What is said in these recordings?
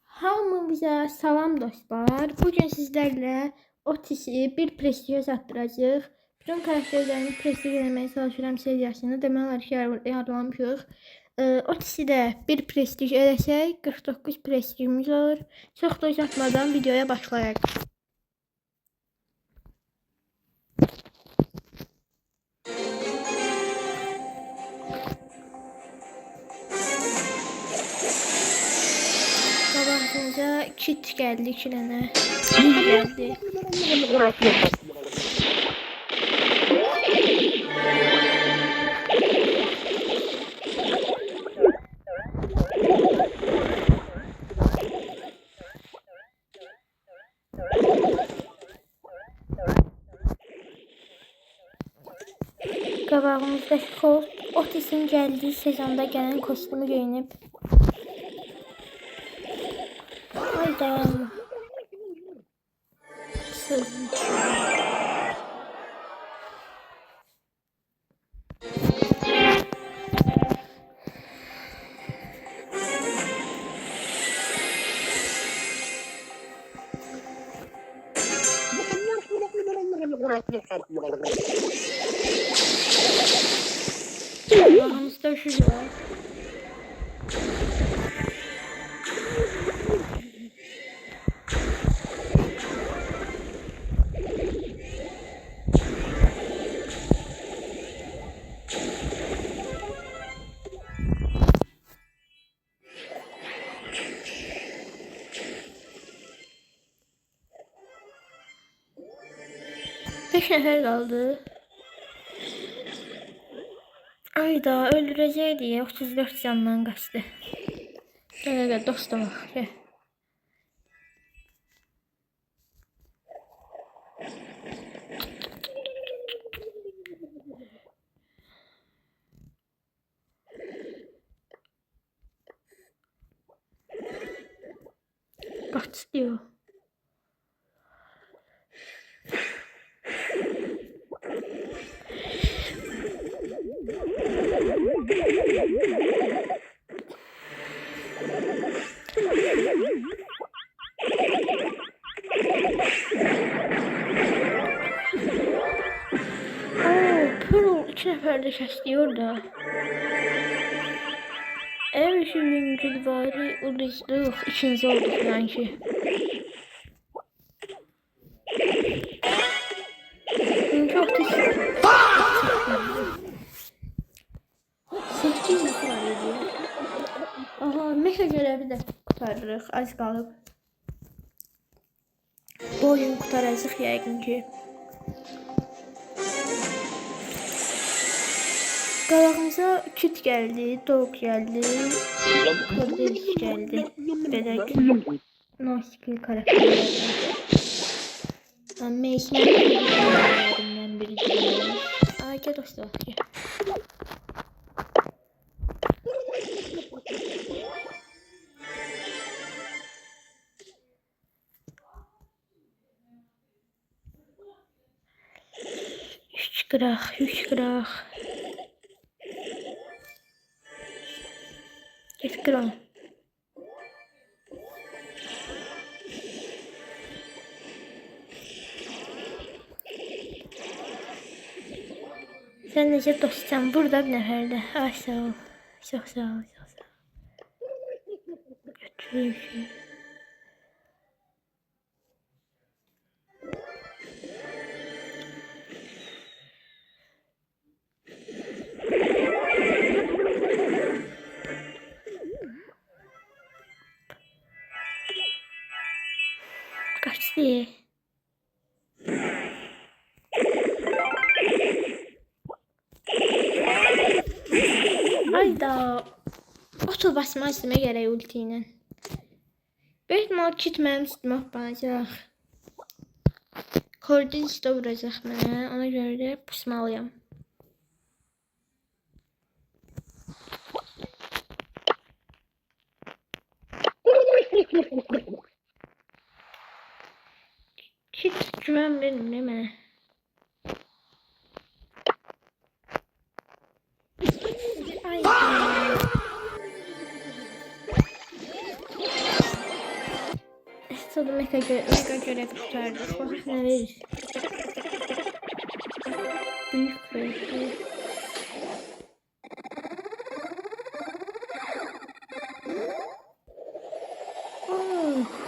Hamımıza salam dostlar. Bugün sizlerle Otis'i bir prestij atdıracağıq. Bütün karakterlerini prestij eləməyə çalışıram seriyasını. Demək olar ki, yararlanmışıq. Otis'i də bir prestij eləsək 49 prestijimiz olur. Çox da uzatmadan videoya başlayaq. Qabağımıza kit geldi, 2 dənə geldi. Qabağımızdaki Colt Otis'in geldiği sezonda gelen kostümü giyinib. Hayda. Allah'ımızda üşücü var. Beş nefer kaldı. Ayda öldüreceği diye 34 candan kaçtı. Gel dostum gel. Kaç diyor. Pearl 2 nefer de kəsiyor da. Ev işi yüngül bari ulduzluq 2-ci oldu falan ki. Çok teşekkür. 8 nefer ediyor. Aha, meşə görəvi də qurtarırıq, az qalıb. Bu oyun qurtaracaq yəqin ki. Qabağımıza kit geldi, dog geldi, Cordelis geldi. Bedek, no skill karakterlerden. Ben Mace'nin biri diyorum. Ay gel dostlar gel. Üç kıraq. Get kral. Sen necə dostsan? Burada bir nəfərdə. Ay sağ ol. Çox sağ ol. Götürürük. Kaçtı. Ayda. Otur basma istəmə gərək ulti ilə. Böyük mal kit mənim üstümə hoppanacaq. Cordelis də vuracaq mənə. Ona görə də pusmalıyam. Hiç güven benim değil mi? mega görev kurtardık. Bakın ne verir. Büyük belki.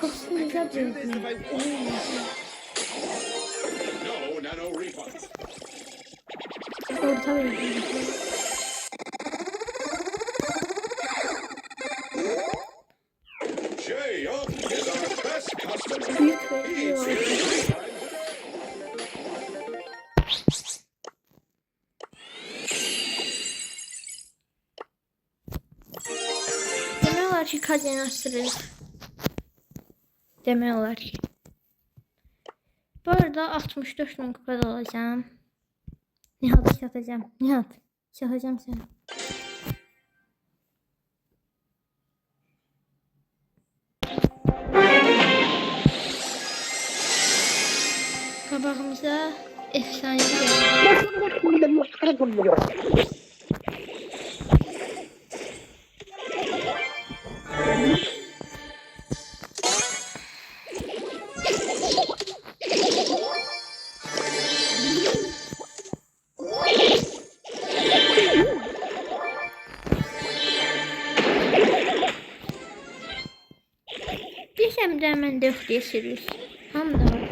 Kapısını güzel bırakın. Orta verir. Büyük veriyor. Demiyorlar ki kazanırsınız. Demiyorlar ki. Bu arada 64 bin kupada olacağım. Nihat'ı satacağım. Nihat. Satacağım seni. Kabağımıza efsane geldi. Desem de hemen dök diye sürüyoruz. Ham da var.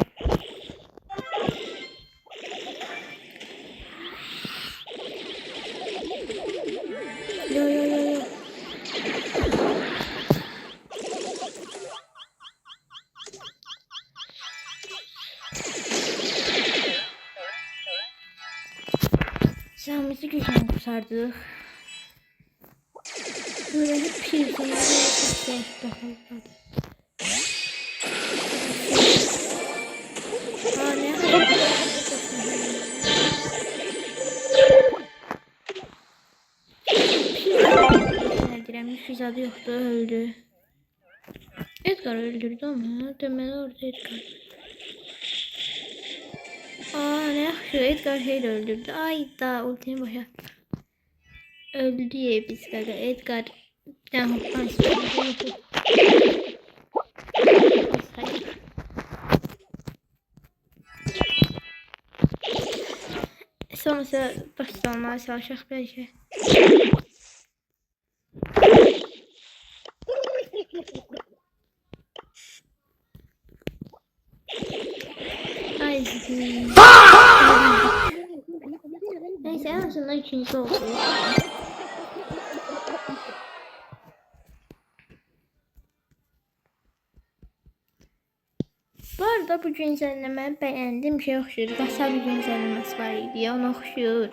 Yo yo yo yo. Silahımızı güzel kurtardık. Böyle hep pirsinler bakalım. Nüfuz adı yoktu, öldü. Edgar öldürdü ama demeli orada Edgar. Ne yapıyor? Edgar şeyle öldürdü. Ay da ultimi boşa. Öldü diye biz gaga. Edgar bir tane hoppan istiyor. Sonrası basit olmaya çalışacak belki. Ay. Neyse en azından ikinci oldu. Bu arada bu güncelleme beğendim şey oxşuyur. Qasa bir güncelləməsi var idi. Onu oxşuyur.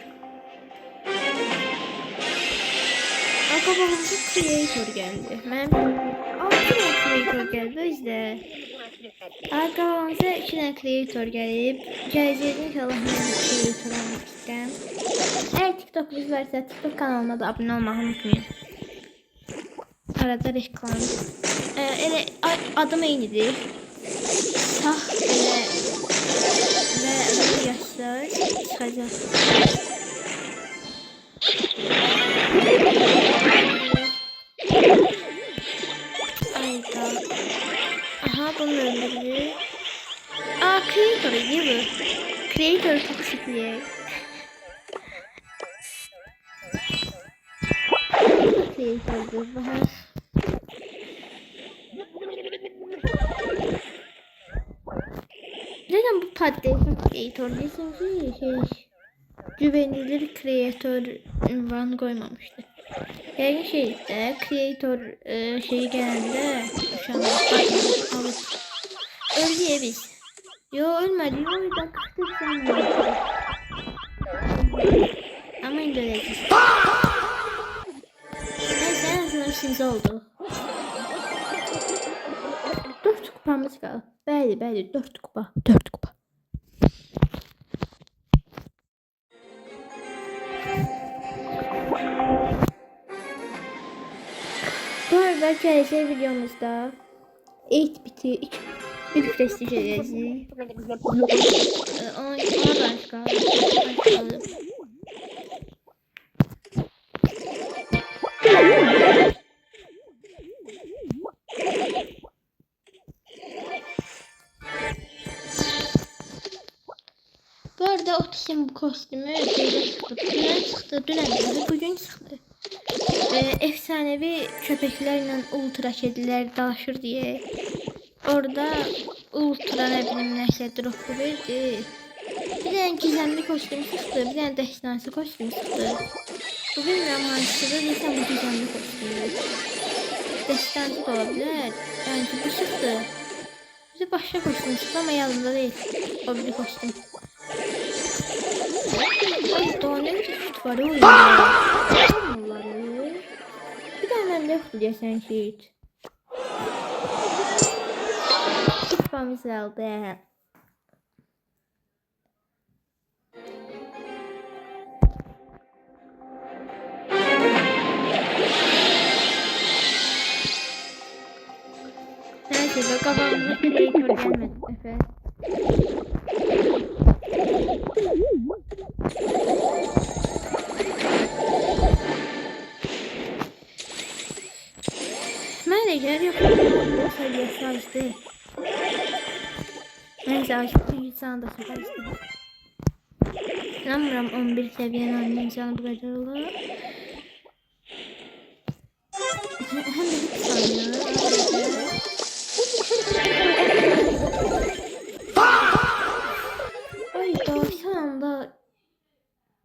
Qabağımıza creator geldi. Mən 6 tane creator geldi özdə. Qabağımıza 2 tane creator gəlib. Gələcəkdə inşallah mən creator olmaq istəyirəm. Eğer TikTokunuz varsa TikTok kanalıma da abone olmayı unutmayın. Arada reklam. Elə adım eynidir. Sağ ve yaşlar çıkacak. Ayda. Aha bunu öldürdü. Creator iyi bu. Creator çok sıkıyor. Creator'dur bu. Neden bu patlayıcı creator desin ki güvenilir creator ünvanı koymamıştı. Yani şeyde creator şeyi geldi şu an alıp öldüye biz. Yo ölmedi. O yüzden kırtık sanmıyorum. Ama indireceğiz. Neyse en azından işimiz oldu. 4 kupamız kaldı. Bəli 4 kupa. 4 kupa. Bu arada gelecek videomuzda 8 biti bir prestij edeceğiz. Ona başka. Bu arada Otis'in bu kostümü şeyde çıktı. Dünən çıktı, dünən bugün çıktı. Efsanevi köpeklerle ultra kediler dalaşır diye. Orada ultra ne bileyim nəsə drop'u verdi. Bir tane gizemli kostüm çıktı, bir tane destansı kostüm çıktı. Bu bilmiyorum hangisidir, desem bu gizemli kostümü. Destansı da olabilir. Yani bu çıktı. Bize başka kostüm çıktı ama yanında değil. O bir kostüm. Ay daha ne çeşit var o ya. Onları. Bir tane yoktu diye sen şehit. Gitmemiz lazım. Neyse de kafamıza kreatör gelmedi. Evet. Menajer yapıyorum. Seviyesi açtı. Neyse açıp insanı da söyleriz. İnanmıyorum 11 seviyen anne insanı bu kadar olur. Hem de bir saniye. Ay daha şu anda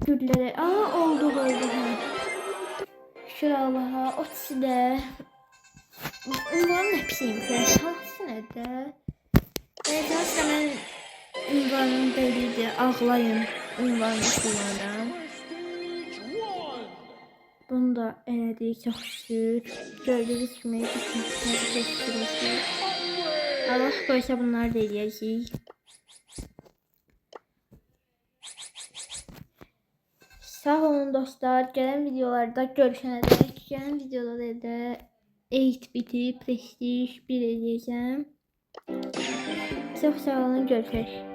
güllere. Oldu. Şuralara o de. Ünvanın hepsiyim. Şansı nədir? Zaten ben ünvanım belliydi. Ağlayın ünvanı kullanan. Bunu da elədik. Çox şükür. Gördüğünüz kimi göstərir. Allah qoysa bunları da eləyəcəyik. Sağ olun dostlar. Gələn videolarda görüşənə dək. Gələn videoda da 8-biti Prestige 1 eləyəcəm. Çox sağ olun, görüşək.